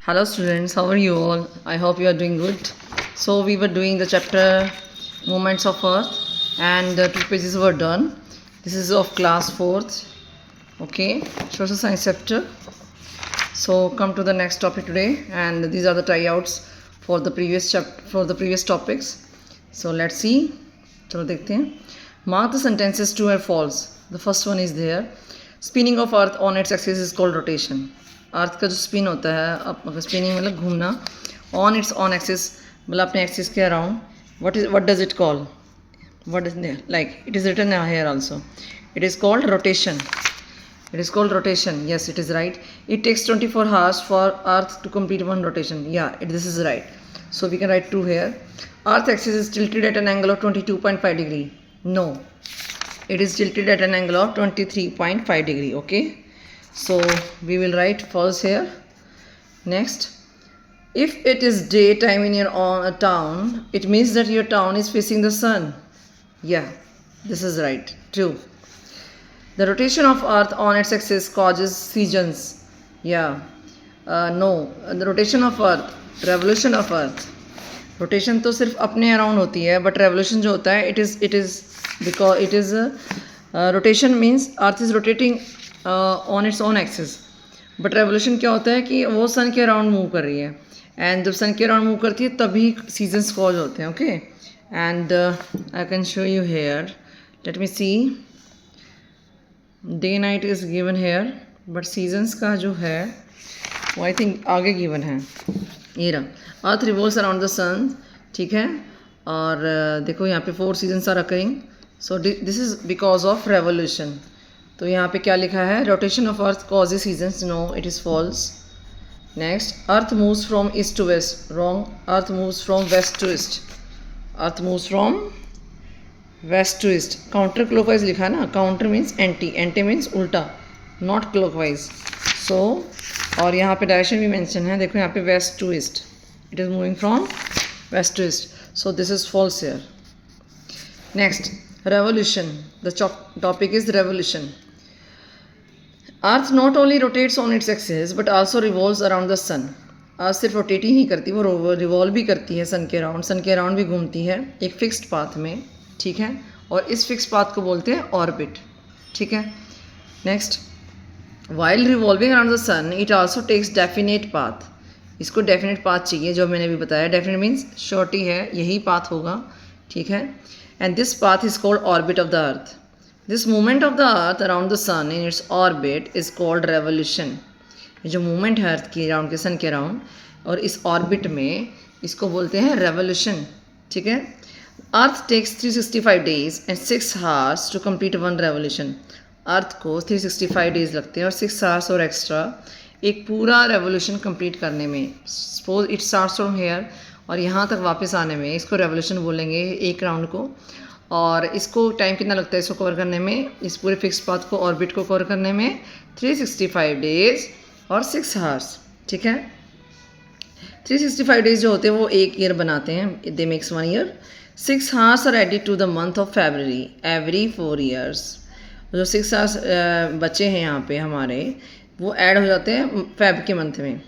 Hello students, how are you all? I hope you are doing good. So we were doing the chapter Movements of Earth and the 2 pages were done. This is of class 4th. Okay, social science chapter. So come to the next topic today, and these are the tryouts for the previous topics. So let's see. चलो देखते हैं. Mark the sentences true or false. The first one is there. Spinning of Earth on its axis is called rotation. अर्थ का जो spin होता है, अब spinning मतलब घूमना, ऑन इट्स ऑन एक्सिस मतलब अपने एक्सिस के around, what does it call? What is there? Like it is written here also. It is called rotation. It is called rotation. Yes, it is right. It takes 24 hours for Earth to complete one rotation. Yeah, this is right. So we can write true here. Earth axis is tilted at an angle of 22.5 degree. No, it is tilted at an angle of 23.5 degree. Okay. So we will write false here. Next, if it is daytime in your town, it means that your town is facing the sun. Yeah, this is right. True. The rotation of Earth on its axis causes seasons. Yeah. No. The rotation of Earth, revolution of Earth. Rotation तो सिर्फ अपने around होती है, but revolution जो होता है it is because it is rotation means earth is rotating on its own axis. But revolution क्या होता है कि वो सन के अराउंड मूव कर रही है, एंड जब सन के अराउंड मूव करती है तभी सीजन्स कॉज होते हैं. Okay, and I can show you here. Let me see. Day night is given here, but seasons का जो है वो आई थिंक आगे गिवन है. ये रहा, earth revolves around the sun. ठीक है, और देखो यहाँ पे 4 seasons are occurring. So this is because of revolution. तो यहाँ पे क्या लिखा है? Rotation of earth causes seasons. No, it is false. Next, earth moves from east to west. Wrong. Earth moves from west to east. Earth moves from west to east. Counter clockwise लिखा है ना. Counter means anti, anti means उल्टा, not clockwise. सो और यहाँ पे direction भी mention है. देखो यहाँ पे west to east. It is moving from west to east. So this is false here. Next, revolution. The topic is revolution. Earth not only rotates on its axis but also revolves around the sun. अर्थ सिर्फ rotate ही नहीं करती, वो revolve भी करती है सन के around. सन के around भी घूमती है एक फिक्स्ड पाथ में. ठीक है, और इस फिक्स पाथ को बोलते हैं ऑर्बिट. ठीक है. Next, while revolving around the sun it also takes definite path. इसको डेफिनेट पाथ चाहिए, जो मैंने भी बताया. डेफिनेट मीन्स श्योरिटी है, यही पाथ होगा. ठीक है, and this path is called orbit of the earth. This movement of the earth around the sun in its orbit is called revolution. ये जो मूवमेंट है अर्थ के अराउंड के सन के अराउंड और इस ऑर्बिट में, इसको बोलते हैं रेवोल्यूशन. ठीक है. Earth takes 365 days and 6 hours to complete one revolution. Earth को 365 days लगते हैं और 6 hours और एक्स्ट्रा एक पूरा रेवोल्यूशन कंप्लीट करने में. Suppose it starts from here और यहाँ तक वापस आने में इसको रेवोल्यूशन बोलेंगे, एक राउंड को. और इसको टाइम कितना लगता है इसको कवर करने में, इस पूरे फिक्स पाथ को, ऑर्बिट को कवर करने में 365 days और 6 hours. ठीक है. 365 days जो होते हैं वो एक ईयर बनाते हैं, they makes 1 year. 6 hours are added to the month of February every 4 years. जो 6 hours बचे हैं यहाँ पे हमारे, वो ऐड हो जाते हैं फेब के मंथ में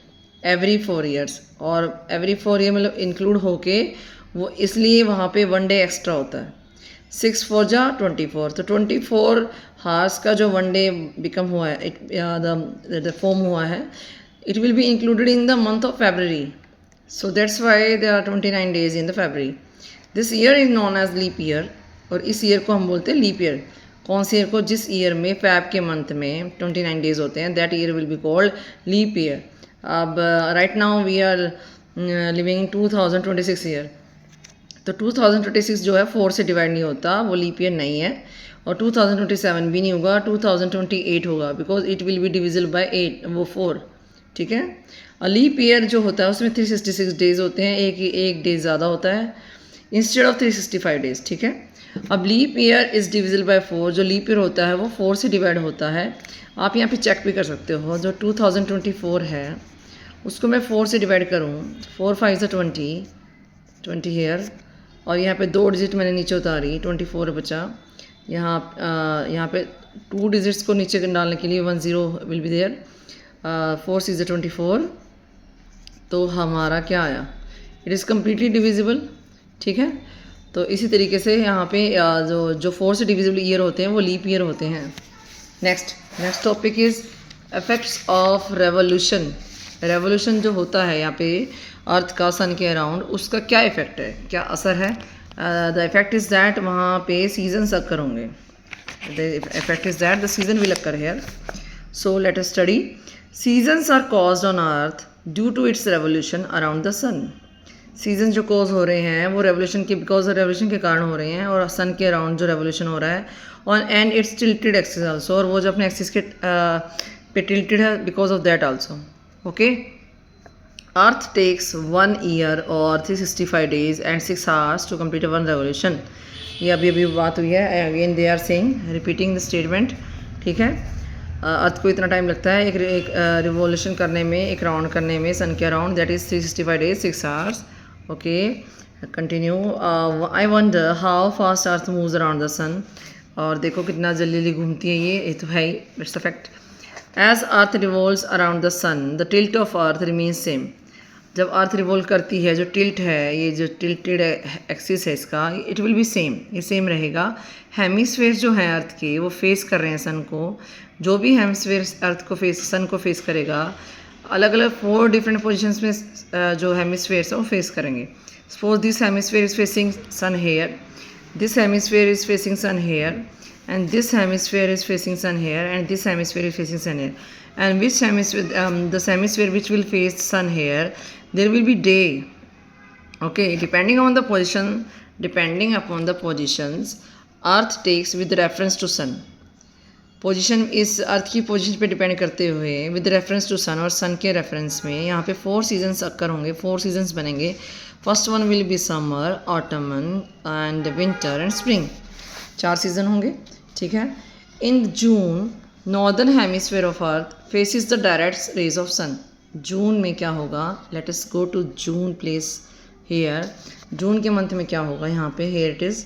एवरी 4 years. और एवरी 4 year मतलब इंक्लूड होके वो, इसलिए वहाँ पे 1 day एक्स्ट्रा होता है. 6 4 जा 24. तो 24 hours का जो 1 day बिकम हुआ है, द फॉर्म हुआ है, it will be included in the month of February. So that's why there are 29 days in the February. This year is non as leap year. और इस ईयर को हम बोलते हैं लीप ईयर. कौन से ईयर को? जिस ईयर में फैब के मंथ में 29 days होते हैं, that year will be called leap year. अब right now we are living in 2026 year. तो 2026 जो है 4 से डिवाइड नहीं होता, वो लीप ईयर नहीं है. और 2027 भी नहीं होगा, 2028 होगा, because it will be divisible by 8, वो 4. ठीक है. और लीप ईयर जो होता है उसमें 366 days होते हैं, एक डे ज़्यादा होता है इंस्टेड ऑफ 365 days. ठीक है. अब leap year is divisible by 4. जो लीप ईयर होता है वो 4 से डिवाइड होता है. आप यहाँ पे चेक भी कर सकते हो. जो 2024 है उसको मैं 4 से डिवाइड करूँ, 4 5 से 20 हेयर, और यहाँ पे 2 डिजिट मैंने नीचे उतारी, 24 बचा. यहाँ पे 2 डिजिट्स को नीचे डालने के लिए 10 विल बी देयर. 4 6 24, तो हमारा क्या आया, इट इज़ कम्प्लीटली डिविजिबल, ठीक है। तो इसी तरीके से यहाँ पे जो 4 से डिविजिबल ईयर होते हैं वो लीप ईयर होते हैं। Next topic is effects of revolution. Revolution जो होता है यहाँ पे अर्थ का सन के अराउंड, उसका क्या इफ़ेक्ट है, क्या असर है। द इफेक्ट इज़ दैट वहाँ पे सीजन्स अकर होंगे। The effect is that the season will occur here. So let us study. Seasons are caused on earth due to its revolution around the sun. Season जो cause हो रहे हैं वो revolution के because revolution के कारण हो रहे हैं, और सन के अराउंड जो रेवोल्यूशन हो रहा है on and its tilted axis also, और वो जो अपने एक्सिस के पे टिल्टेड है because of that also. Okay, earth takes 1 year और 365 days and 6 hours to complete 1 revolution. ये अभी बात हुई है, again they are saying, repeating the statement, ठीक है। अर्थ को इतना टाइम लगता है एक रिवोल्यूशन करने में, एक राउंड करने में सन के around, that is 365 days 6 hours। Okay, continue. I wonder how fast earth moves around the sun. और देखो कितना जल्दी जल्दी घूमती है ये तो है ही, it's a fact. As earth revolves around the sun the tilt of earth remains same. जब अर्थ रिवॉल्व करती है, जो टिल्ट है, ये जो टिल्टेड एक्सिस है इसका, इट विल बी सेम, ये सेम रहेगा। हेमिस्फेयर जो है अर्थ के वो फेस कर रहे हैं सन को। जो भी हेमिस्फेयर अर्थ को सन को फेस करेगा, अलग अलग 4 डिफरेंट पोजिशंस में जो हेमिस्फेयर्स है वो फेस करेंगे। Suppose this hemisphere is facing sun here, this hemisphere is facing sun here, and this hemisphere is facing sun here, and this hemisphere is facing sun here. And which hemisphere, the hemisphere which will face sun here, there will be day. Okay, depending upon the positions earth takes with reference to sun. Position इस अर्थ की position पे depend करते हुए with reference to सन, और सन के reference में यहाँ पे 4 सीजन्स अक्कर होंगे, 4 सीजन्स बनेंगे। First one will be summer, autumn and winter and spring. 4 season होंगे, ठीक है। In June northern hemisphere of earth faces the direct rays of sun. June में क्या होगा, let us go to June place here. June के month में क्या होगा, यहाँ पे here it is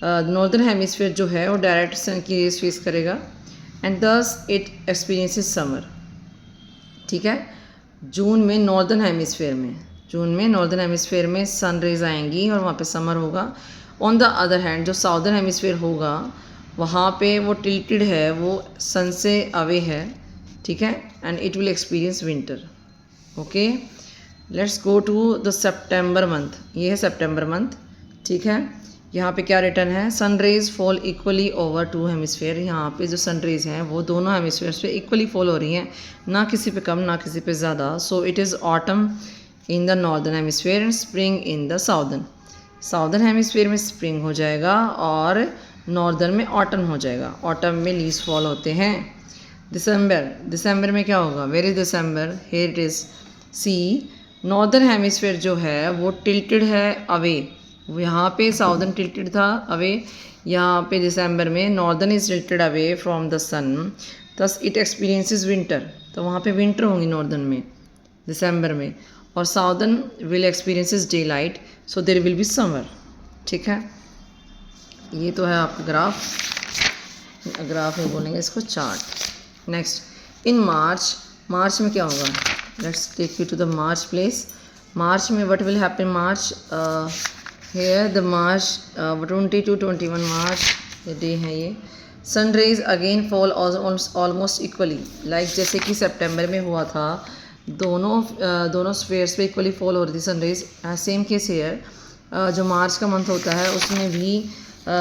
northern hemisphere जो है वो डायरेक्ट सन की रेज फेस करेगा, and thus it experiences summer, ठीक है। जून में नॉर्दर्न हेमिस्फेयर में सन रेज आएंगी और वहाँ पे समर होगा। ऑन द अदर हैंड जो साउदर्न हेमिस्फेयर होगा वहाँ पे वो टिल्टेड है, वो सन से अवे है, ठीक है, and it will experience winter. Okay, let's go to the September month. ये है सितंबर मंथ, ठीक है। यहाँ पे क्या रिटर्न है, sun rays fall equally over 2 hemisphere. यहाँ पे जो सन रेज हैं वो दोनों हेमिस्फेयर्स पे इक्वली फॉल हो रही हैं, ना किसी पे कम ना किसी पे ज़्यादा। So it is autumn in the northern hemisphere and spring in the southern hemisphere में स्प्रिंग हो जाएगा और नॉर्दर्न में ऑटम हो जाएगा। ऑटम में लीव्स फॉल होते हैं। दिसंबर में क्या होगा, where is December, here it is C. Northern hemisphere जो है वो टिल्टेड है अवे, यहाँ पे साउदर्न टिल्टेड था अवे, यहाँ पे दिसंबर में northern is tilted away from the sun, thus it experiences winter. तो वहाँ पे विंटर होंगी नॉर्दर्न में दिसंबर में, और southern will experiences daylight, so there will be summer, ठीक है। ये तो है आपका ग्राफ में बोलेंगे इसको चार्ट। नेक्स्ट इन मार्च में क्या होगा, let's take you to the March place. March में what will happen, March here the March 20 to 21 March ये डे है। ये sun rays again fall almost equally, like जैसे कि सितंबर में हुआ था, दोनों स्फेयर्स पे इक्वली फॉल हो रही थी sun rays. Same case here जो मार्च का मंथ होता है उसमें भी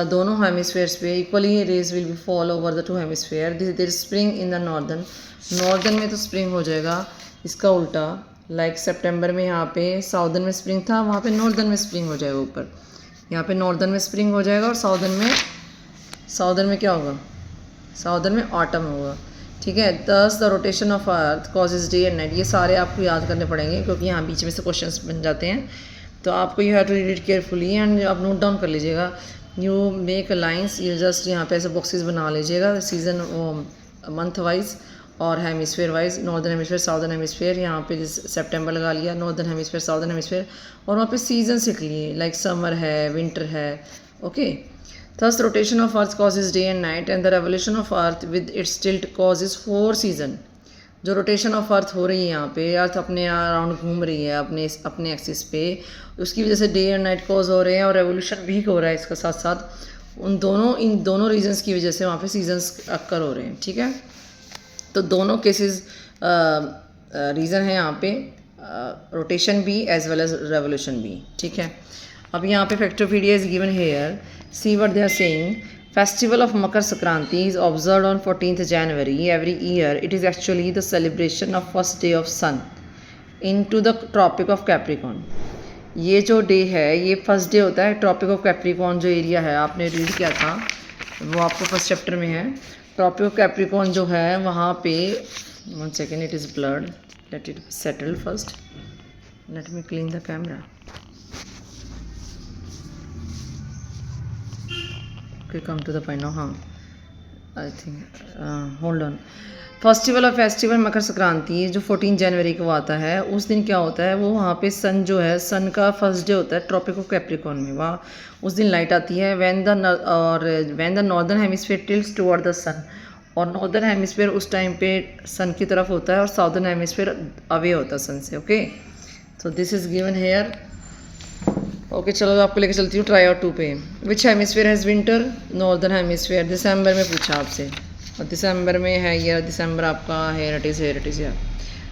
दोनों हेमिस्फेयर्स पे equally rays will be fall over the 2 hemisphere. There spring in the northern में तो स्प्रिंग हो जाएगा, इसका उल्टा लाइक सितंबर में यहाँ पे साउदर्न में स्प्रिंग था, वहाँ पे नॉर्दर्न में स्प्रिंग हो जाएगा ऊपर। यहाँ पे नॉर्दर्न में स्प्रिंग हो जाएगा और साउदर्न में क्या होगा, साउदर्न में ऑटम होगा, ठीक है। दस the rotation of earth causes day and night. ये सारे आपको याद करने पड़ेंगे क्योंकि यहाँ बीच में से क्वेश्चंस बन जाते हैं, तो आपको you have to read it carefully and आप नोट डाउन कर लीजिएगा। यू मेक लाइन्स, ये जस्ट यहाँ पे ऐसे बॉक्सेस बना लीजिएगा सीजन मंथ वाइज और hemisphere wise, northern hemisphere southern hemisphere. यहाँ पे जैसे सितंबर लगा लिया, नॉर्दर्न हेमिस्फेयर साउदर्न हेमिस्फेयर, और वहाँ पे सीजन लिख लिए लाइक समर है, विंटर है, okay. Thus rotation of earth causes day and night and the revolution of earth with its tilt causes 4 season. जो रोटेशन ऑफ अर्थ हो रही है यहाँ पे, अर्थ अपने अराउंड घूम रही है अपने एक्सिस पे, उसकी वजह से डे एंड नाइट कॉज हो रहे हैं और रेवोल्यूशन भी हो रहा है इसका साथ साथ। इन दोनों रीजंस की वजह से वहाँ पे सीजन्स अक्कर हो रहे हैं, ठीक है। तो दोनों केसेस रीज़न है यहाँ पे, रोटेशन भी एज वेल एज रेवोल्यूशन भी, ठीक है। अब यहाँ पे factopedia is given here, see what they are saying. Festival of Makar Sankranti is observed on 14th January every year. It is actually the celebration of first day of sun into the Tropic of Capricorn. ये जो day है ये first day होता है tropic of Capricorn, जो area है आपने read किया था वो आपको फर्स्ट चैप्टर में है। ट्रॉपिक ऑफ कैप्रिकॉर्न जो है वहाँ पे, one second, it is blurred, let it settle first, let me clean the camera. Come to the point now, हाँ I think, hold on. Festival Makar Sankranti जो 14 जनवरी को आता है, उस दिन क्या होता है, वो वहाँ पे सन जो है, सन का फर्स्ट डे होता है ट्रॉपिक ऑफ कैप्रिकॉर्न में, वहाँ उस दिन लाइट आती है when the northern hemisphere tilts toward the sun, और नॉर्दर्न हेमिस्फीयर उस टाइम पे सन की तरफ होता है और साउदर्न हेमिस्फीयर अवे होता है सन से, ओके। तो this is given here, okay. चलो आपको लेके चलती हूँ ट्राई आउट 2 पे। Which hemisphere has winter, northern hemisphere. दिसंबर में पूछा आपसे, और दिसंबर में है ये, दिसंबर आपका हेयर इट इज़ यार।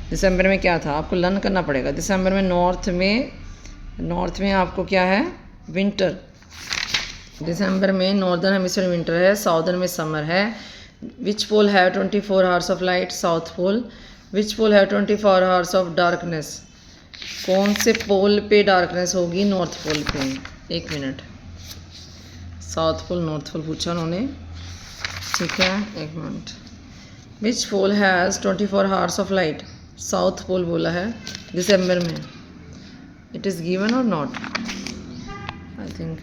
दिसंबर में क्या था, आपको लर्न करना पड़ेगा। दिसंबर में नॉर्थ में आपको क्या है, विंटर। दिसंबर में नॉर्दर्न हेमिस्फीयर विंटर है, साउदर्न में समर है। Which pole have 24 hours of light, south pole. Which pole have 24 hours of darkness, कौन से पोल पे डार्कनेस होगी, नॉर्थ पोल पे। एक minute, south pole north pole पूछा उन्होंने, ठीक है, एक minute. Which pole has 24 hours of light, south pole बोला है दिसंबर में। इट इज़ गिवन और not, I think,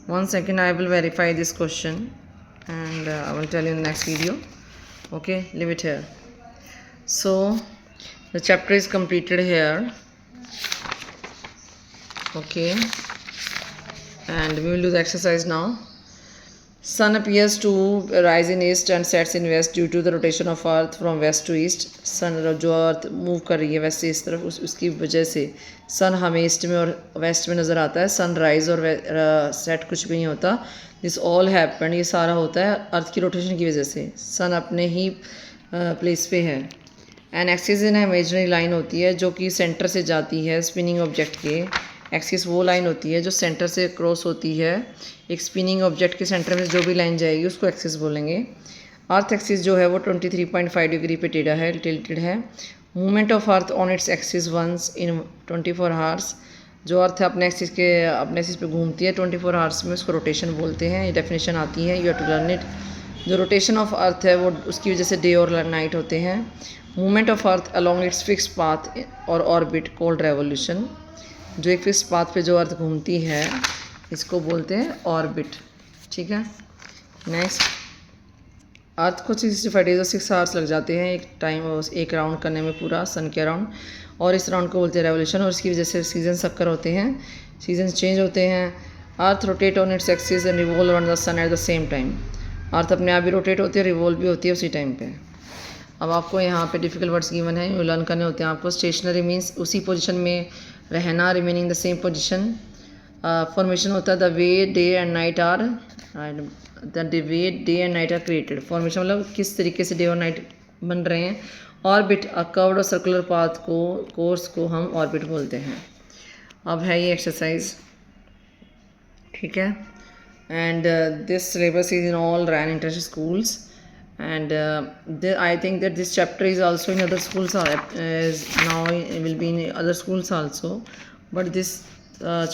one second, I will verify this question and I will tell you in next video, okay. Leave it here. So the chapter is completed here, okay, and we will do the exercise now. Sun appears to rise in east and sets in west due to the rotation of earth from west to east. Sun जो अर्थ move कर रही है waste से इस तरफ, उसकी वजह से सन हमें ईस्ट में और वेस्ट में नज़र आता है। सन राइज और सेट कुछ भी नहीं होता। दिस ऑल हैपन, ये सारा होता है अर्थ की रोटेशन की वजह से। सन अपने ही प्लेस पे है। An axis in imaginary line होती है जो कि सेंटर से जाती है स्पिनिंग ऑब्जेक्ट के। एक्सिस वो लाइन होती है जो सेंटर से क्रॉस होती है, एक स्पिनिंग ऑब्जेक्ट के सेंटर में जो भी लाइन जाएगी उसको एक्सिस बोलेंगे। अर्थ एक्सिस जो है वो 23.5 डिग्री पे टेढ़ा है, टिल्टेड है। Movement of earth on its axis once in 24 hours, जो अर्थ है अपने एक्सिस पे घूमती है 24 आवर्स में, उसको रोटेशन बोलते हैं। ये डेफिनेशन आती है, you have to learn it. जो रोटेशन ऑफ अर्थ है वो उसकी वजह से डे और नाइट होते हैं। Movement of earth along its fix path और ऑर्बिट कोल्ड रेवोल्यूशन, जो एक फिक्स पाथ पे जो अर्थ घूमती है इसको बोलते हैं ऑर्बिट, ठीक है। नेक्स्ट, अर्थ को 65 डेज और 6 आवर्स लग जाते हैं एक राउंड करने में पूरा सन के अराउंड, और इस राउंड को बोलते हैं रेवोल्यूशन, और इसकी वजह से सीजन अक्कर होते हैं, सीजन चेंज होते हैं। Earth rotate on its axis and revolve around the sun at the same time, earth अपने आप भी रोटेट होती है, रिवॉल्व भी होती है उसी टाइम पे। अब आपको यहाँ पे डिफिकल्ट वर्ड्स गिवन है, ये लर्न करने होते हैं आपको। स्टेशनरी मीन्स उसी पोजीशन में रहना, remaining the same position. Formation होता है the way day and night are created. Formation मतलब किस तरीके से डे और नाइट बन रहे हैं। ऑर्बिट, अ कर्व्ड और सर्कुलर पाथ कोर्स को हम ऑर्बिट बोलते हैं। अब है ये एक्सरसाइज, ठीक है। And this syllabus is in all ran international schools, and I think that this chapter is also in other schools, now it will be in other schools also, but this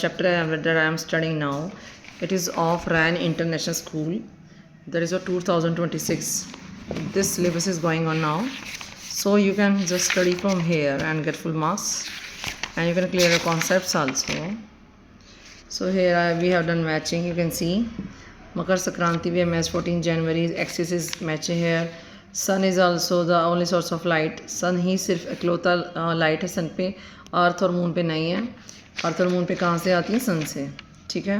chapter that I am studying now, it is of RAN International School, that is for 2026. This syllabus is going on now, so you can just study from here and get full marks, and you can clear the concepts also. So here we have done matching, you can see Makar Sankranti we have matched 14 January, axis is matching here. Sun is also the only source of light, sun ही सिर्फ इकलौता light है सन पे, अर्थ और moon पे नहीं है। अर्थ और moon पे कहाँ से आती है, सन से, ठीक है।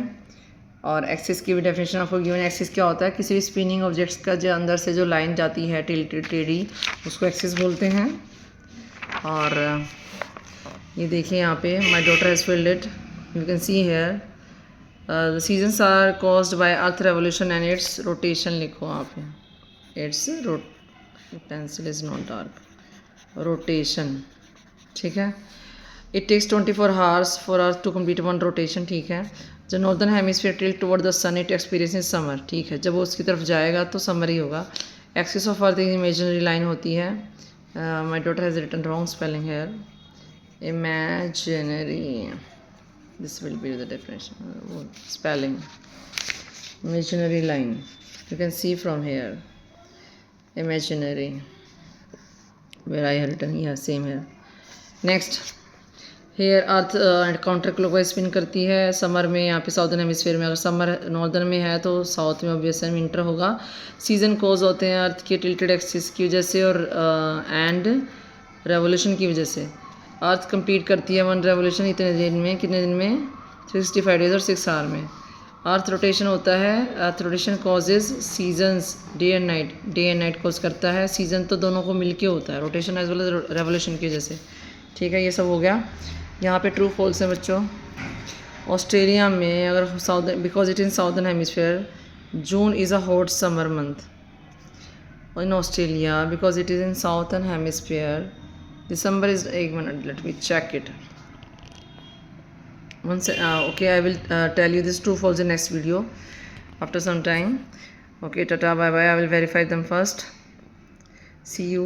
और एक्सिस की भी डेफिनेशन आपको गिवन। एक्सिस क्या होता है, किसी भी स्पिनिंग ऑब्जेक्ट्स का जो अंदर से जो लाइन जाती है टिल्टेड टेढ़ी, उसको एक्सिस बोलते हैं। और ये देखिए यहाँ पे my daughter has filled it, you can see here the seasons are caused by earth revolution and its rotation. लिखो आप, its pencil is not dark, rotation, ठीक है। It takes 24 hours for earth to complete one rotation, ठीक है। जो northern hemisphere tilt toward the sun it experience summer, ठीक है। जब वो उसकी तरफ जाएगा तो समर ही होगा। एक्सिस ऑफ अर्थ एक इमेजिनरी लाइन होती है। My daughter has written wrong spelling here, imaginary, this will be the definition spelling, imaginary line, you can see from here, imaginary, where I have written here, same here. Next, here earth counter clockwise spin करती है summer में। यहाँ पे southern hemisphere में, अगर summer northern में है तो साउथ में ऑब्वियसली विंटर होगा। सीजन कोज होते हैं अर्थ के टिल्टेड एक्सिस की वजह से और एंड रेवोल्यूशन की वजह से। अर्थ कंप्लीट करती है वन रेवोल्यूशन इतने दिन में, कितने दिन में, 65 डेज और 6 आवर में। अर्थ रोटेशन होता है, earth rotation causes seasons, day and night, day and night cause करता है। सीजन तो दोनों को मिलके होता है, rotation as well as revolution की वजह से, ठीक है। ये सब हो गया। यहाँ पे ट्रू फॉल्स है बच्चों। ऑस्ट्रेलिया में अगर southern, because it in southern hemisphere, June is a hot summer month. In Australia because it is in southern hemisphere, December is, एक minute let me check it once. Okay, I will tell you this true false in next video after some time. Okay, tata, bye bye. I will verify them first. See you.